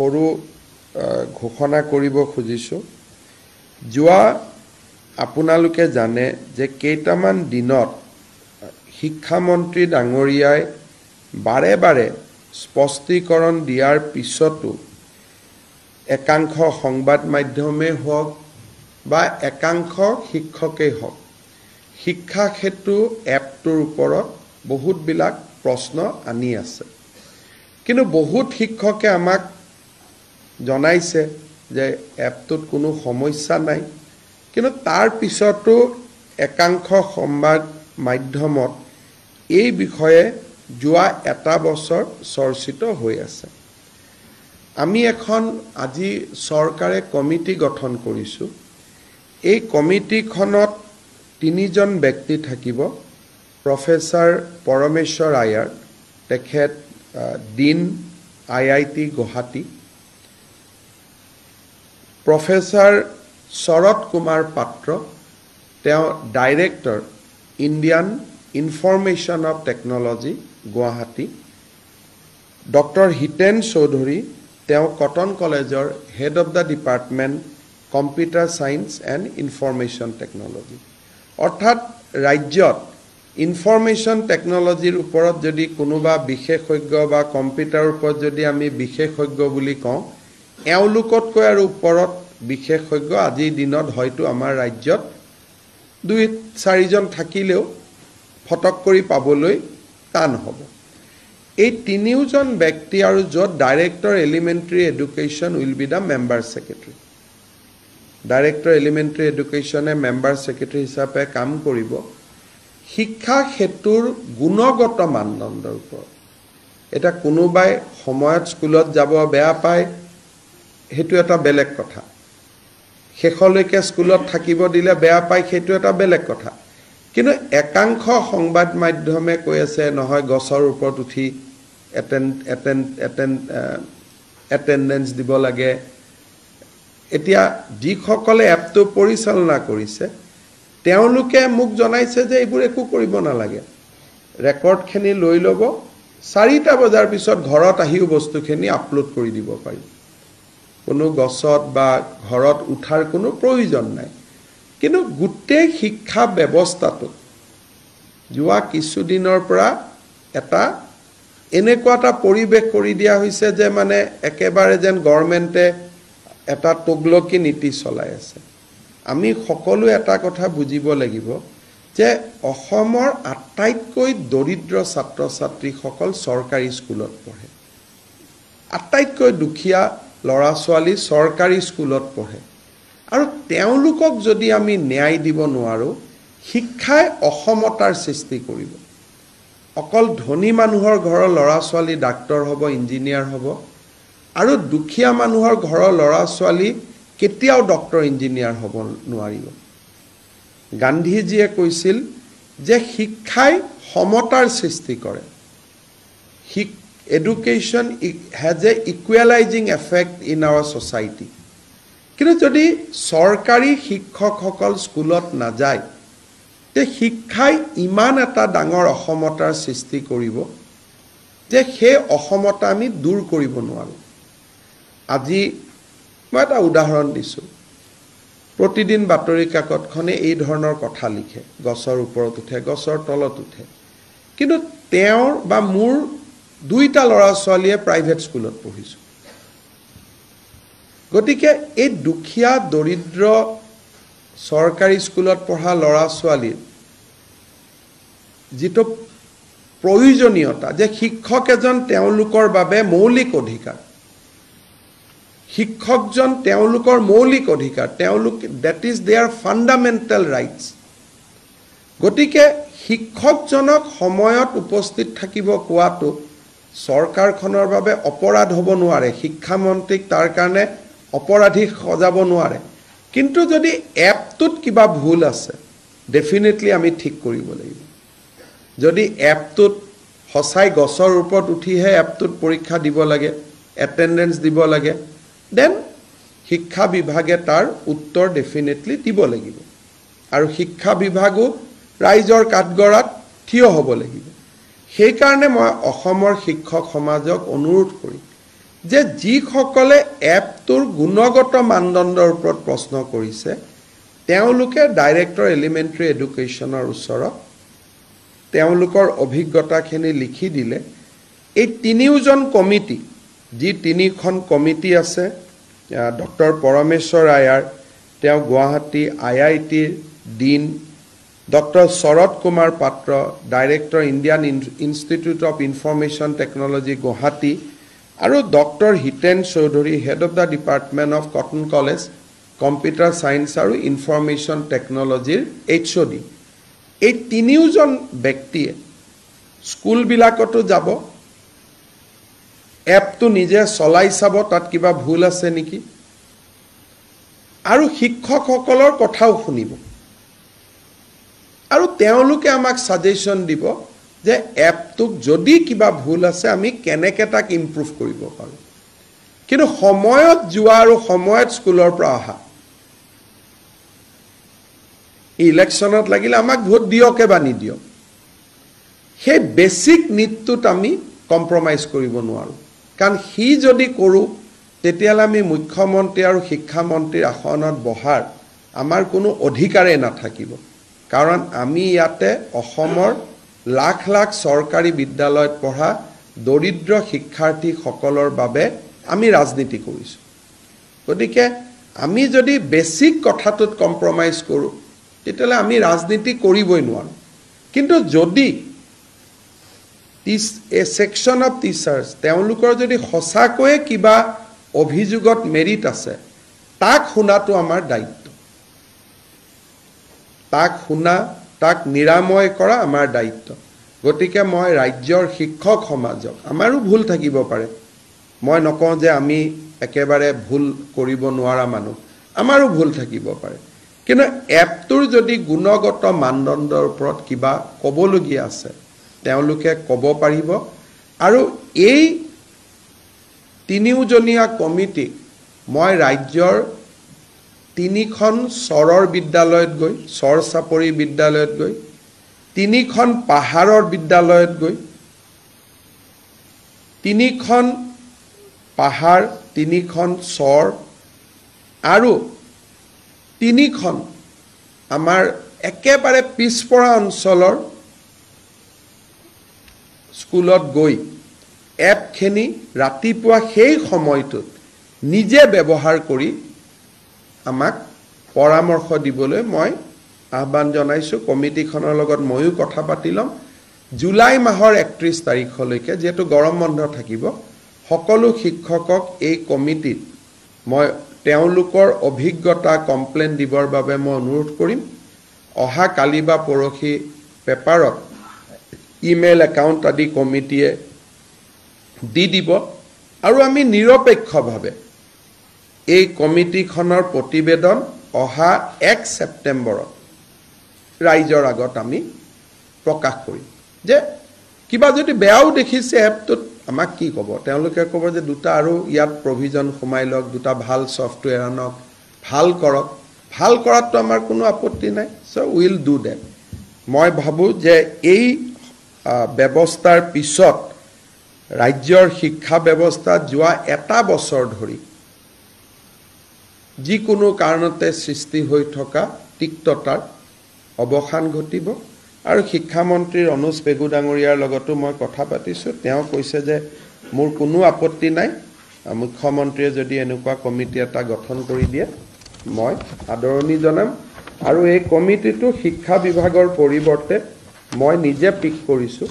সৰু ঘোষণা কৰিব খুজিছো যোৱা আপোনালোকে জানে যে কেইটামান দিনত শিক্ষামন্ত্ৰী ডাঙৰীয়াই বাৰে বাৰে স্পষ্টীকৰণ দিয়াৰ পিছতো একাংশ সংবাদ মাধ্যমে হওক বা একাংশ শিক্ষকেই হওক শিক্ষা সেতু এপটোৰ ওপৰত বহুতবিলাক প্ৰশ্ন আনি আছে কিন্তু বহুত শিক্ষকে আমাক জনাইছে যে এপটোত কোনো সমস্যা নাই কিন্তু তাৰ পিছতো একাংশ সংবাদ মাধ্যমত এই বিষয়ে যোৱা এটা বছৰ চৰ্চিত হৈ আছে আমি এখন আজি চৰকাৰে কমিটি গঠন কৰিছো এই কমিটিখনত তিনিজন ব্যক্তি থাকিব প্ৰফেসৰ পৰমেশ্বৰ আয়াৰ তেখেত dean IIT Guwahati professor Sarat Kumar Patra তেওঁ director Indian information of technology Guwahati doctor Hiten Choudhury তেওঁ কটন কলেজৰ head of the department computer science and information technology অৰ্থাৎ ৰাজ্যত ইনফৰমেশ্যন টেকনলজিৰ ওপৰত যদি কোনোবা বিশেষজ্ঞ বা কম্পিউটাৰৰ ওপৰত যদি আমি বিশেষজ্ঞ বুলি কওঁ এওঁলোকতকৈ আৰু ওপৰত বিশেষজ্ঞ আজিৰ দিনত হয়তো আমাৰ ৰাজ্যত 2-4জন থাকিলেও ফটক কৰি পাবলৈ টান হ'ব এই তিনিওজন ব্যক্তি আৰু য'ত director elementary education will be the member secretary director elementary এডুকেশ্যনে মেম্বাৰ সেক্ৰেটাৰী হিচাপে কাম কৰিব শিক্ষা সেতুৰ গুণগত মানদণ্ডৰ ওপৰত এটা কোনোবাই সময়ত স্কুলত যাব বেয়া পায় হেতু এটা বেলেগ কথা শেষলৈকে স্কুলত থাকিব দিলে বেয়া পায় হেতু এটা বেলেগ কথা কিন্তু একাংশ সংবাদ মাধ্যমে কৈ আছে নহয় গছৰ ওপৰত উঠি এটেন্ডেন্স দিব লাগে এতিয়া যিসকলে এপটো পৰিচালনা কৰিছে তেওঁলোকে মোক জনাইছে যে এইবোৰ একো কৰিব নালাগে ৰেকৰ্ডখিনি লৈ ল'ব 4টা বজাৰ পিছত ঘৰত আহিও বস্তুখিনি আপলোড কৰি দিব পাৰি কোনো গছত বা ঘৰত উঠাৰ কোনো প্ৰয়োজন নাই কিন্তু গোটেই শিক্ষা ব্যৱস্থাটো যোৱা কিছুদিনৰ পৰা এটা এনেকুৱা এটা পৰিৱেশ কৰি দিয়া হৈছে যে মানে একেবাৰে যেন গভৰ্ণমেণ্টে এটা তগলকি নীতি চলাই আছে আমি সকলো এটা কথা বুজিব লাগিব যে অসমৰ আটাইতকৈ দৰিদ্ৰ ছাত্ৰ ছাত্ৰীসকল চৰকাৰী স্কুলত পঢ়ে আটাইতকৈ দুখীয়া ল'ৰা ছোৱালী চৰকাৰী স্কুলত পঢ়ে আৰু তেওঁলোকক যদি আমি ন্যায় দিব নোৱাৰো শিক্ষাই অসমতাৰ সৃষ্টি কৰিব অকল ধনী মানুহৰ ঘৰৰ ল'ৰা ছোৱালী ডাক্তৰ হ'ব ইঞ্জিনিয়াৰ হ'ব আৰু দুখীয়া মানুহৰ ঘৰৰ ল'ৰা ছোৱালী কেতিয়াও ডক্টৰ ইঞ্জিনিয়াৰ হ'ব নোৱাৰিব গান্ধীজীয়ে কৈছিল যে শিক্ষাই সমতাৰ সৃষ্টি কৰে education has a equalizing effect in our society কিন্তু যদি সৰকাৰী শিক্ষকসকল স্কুলত না যায় তে শিক্ষাই ইমান এটা ডাঙৰ অসমতাৰ সৃষ্টি কৰিব যে সেই অসমতা আমি দূৰ কৰিব নোৱাৰো আজি মই এটা উদাহৰণ দিছো প্ৰতিদিন বাতৰি কাকতখনে এই ধৰণৰ কথা লিখে গছৰ ওপৰত উঠে গছৰ তলত উঠে কিন্তু তেওঁৰ বা মোৰ 2টা ল'ৰা ছোৱালীয়ে প্ৰাইভেট স্কুলত পঢ়িছো গতিকে এই দুখীয়া দৰিদ্ৰ সৰকাৰী স্কুলত পঢ়া ল'ৰা ছোৱালীৰ যেটো প্ৰয়োজনীয়তা যে শিক্ষক এজন তেওঁলোকৰ বাবে মৌলিক অধিকাৰ শিক্ষকজন তেওঁলোকৰ মৌলিক অধিকাৰ তেওঁলোক that is their fundamental rights গতিকে শিক্ষকজনক সময়ত উপস্থিত থাকিব কোৱাটো সৰকাৰখনৰ বাবে অপৰাধ হ'ব নোৱাৰে শিক্ষা মন্ত্ৰীক তাৰ কাৰণে অপৰাধী সজাব নোৱাৰে কিন্তু যদি এপটোত কিবা ভুল আছে ডেফিনেটলি আমি ঠিক কৰিব লাগিব যদি এপটোত হসাই গছৰ ওপৰত উঠিহে এপটোত পৰীক্ষা দিব লাগে এটেন্ডেন্স দিব লাগে দেন শিক্ষা বিভাগে তাৰ উত্তৰ ডেফিনেটলি দিব লাগিব আৰু শিক্ষা বিভাগো ৰাইজৰ কাঠগড়াত থিয় হ'ব লাগিব সেই কাৰণে মই অসমৰ শিক্ষক সমাজক অনুৰোধ কৰি যে যিসকলে এপটোৰ গুণগত মানদণ্ডৰ ওপৰত প্ৰশ্ন কৰিছে তেওঁলোকে ডাইৰেক্টৰ এলিমেণ্টাৰী এডুকেশ্যনৰ ওচৰত তেওঁলোকৰ অভিজ্ঞতাখিনি লিখি দিলে এই তিনিওজন কমিটি যি তিনিখন কমিটি আছে ডক্টৰ পৰমেশ্বৰ আয়াৰ তেওঁ গুৱাহাটী IITৰ dean doctor Sarat Kumar Patra director Indian Institute of Information Technology Guwahati আৰু doctor Hiten Choudhury head of the department of Cotton College computer science আৰু ইনফৰমেশ্যন টেকনলজিৰ HOD এই তিনিওজন ব্যক্তিয়ে স্কুলবিলাকতো যাব এপটো নিজে চলাই চাব তাত কিবা ভুল আছে নেকি আৰু শিক্ষকসকলৰ কথাও শুনিব আৰু তেওঁলোকে আমাক সাজেশন দিব যে এপটোক যদি কিবা ভুল আছে আমি কেনেকৈ তাক ইমপ্ৰুভ কৰিব পাৰোঁ কিন্তু সময়ত যোৱা আৰু সময়ত স্কুলৰ পৰা অহা ইলেকশ্যনত লাগিলে আমাক ভোট দিয়কে বা নিদিয়ক সেই বেসিক নিডটোত আমি কম্প্ৰমাইজ কৰিব নোৱাৰোঁ কাৰণ সি যদি কৰোঁ তেতিয়ালে আমি মুখ্যমন্ত্ৰী আৰু শিক্ষামন্ত্ৰীৰ আসনত বহাৰ আমাৰ কোনো অধিকাৰে নাথাকিব কাৰণ আমি ইয়াতে অসমৰ লাখ লাখ চৰকাৰী বিদ্যালয়ত পঢ়া দৰিদ্ৰ শিক্ষাৰ্থীসকলৰ বাবে আমি ৰাজনীতি কৰিছোঁ গতিকে আমি যদি বেসিক কথাটোত কম্প্ৰমাইজ কৰোঁ তেতিয়ালে আমি ৰাজনীতি কৰিবই নোৱাৰোঁ কিন্তু যদি a section of teachers তেওঁলোকৰ যদি সঁচাকৈয়ে কিবা অভিযোগত মেৰিট আছে তাক শুনাটো আমাৰ দায়িত্ব তাক শুনা তাক নিৰাময় কৰা আমাৰ দায়িত্ব গতিকে মই ৰাজ্যৰ শিক্ষক সমাজক আমাৰো ভুল থাকিব পাৰে মই নকওঁ যে আমি একেবাৰে ভুল কৰিব নোৱাৰা মানুহ আমাৰো ভুল থাকিব পাৰে কিন্তু এপটোৰ যদি গুণগত মানদণ্ডৰ ওপৰত কিবা ক'বলগীয়া আছে তেওঁলোকে ক'ব পাৰিব আৰু এই তিনিওজনীয়া কমিটি মই ৰাজ্যৰ তিনিখন চৰৰ বিদ্যালয়ত গৈ চৰ চাপৰি বিদ্যালয়ত গৈ তিনিখন পাহাৰৰ বিদ্যালয়ত গৈ তিনিখন পাহাৰ তিনিখন চৰ আৰু তিনিখন আমাৰ একেবাৰে পিছপৰা অঞ্চলৰ স্কুলত গৈ এপখিনি ৰাতিপুৱা সেই সময়টোত নিজে ব্যৱহাৰ কৰি আমাক পৰামৰ্শ দিবলৈ মই আহ্বান জনাইছোঁ কমিটিখনৰ লগত ময়ো কথা পাতি ল'ম জুলাই মাহৰ 31 তাৰিখলৈকে যেহেতু গৰম বন্ধ থাকিব সকলো শিক্ষকক এই কমিটিত মই তেওঁলোকৰ অভিজ্ঞতা কমপ্লেইন দিবৰ বাবে মই অনুৰোধ কৰিম অহা কালি বা পৰহি পেপাৰত ইমেইল একাউণ্ট আদি কমিটিয়ে দি দিব আৰু আমি নিৰপেক্ষভাৱে এই কমিটিখনৰ প্ৰতিবেদন অহা 1 ছেপ্টেম্বৰত ৰাইজৰ আগত আমি প্ৰকাশ কৰিম যে কিবা যদি বেয়াও দেখিছে এপটোত আমাক কি ক'ব তেওঁলোকে ক'ব যে দুটা আৰু ইয়াত প্ৰভিজন সোমাই লওক দুটা ভাল সফটৱেৰ আনক ভাল কৰক ভাল কৰাটো আমাৰ কোনো আপত্তি নাই সো উইল ডু দ্যাট মই ভাবো যে এই ব্যৱস্থাৰ পিছত ৰাজ্যৰ শিক্ষা ব্যৱস্থা যোৱা এটা বছৰ ধৰি যিকোনো কাৰণতে সৃষ্টি হৈ থকা তিক্ততাৰ অৱসান ঘটিব আৰু শিক্ষামন্ত্ৰী অনুজ পেগু ডাঙৰীয়াৰ লগতো মই কথা পাতিছোঁ তেওঁ কৈছে যে মোৰ কোনো আপত্তি নাই মুখ্যমন্ত্ৰীয়ে যদি এনেকুৱা কমিটি এটা গঠন কৰি দিয়ে মই আদৰণি জনাম আৰু এই কমিটিটো শিক্ষা বিভাগৰ পৰিৱৰ্তে মই নিজে পিক কৰিছোঁ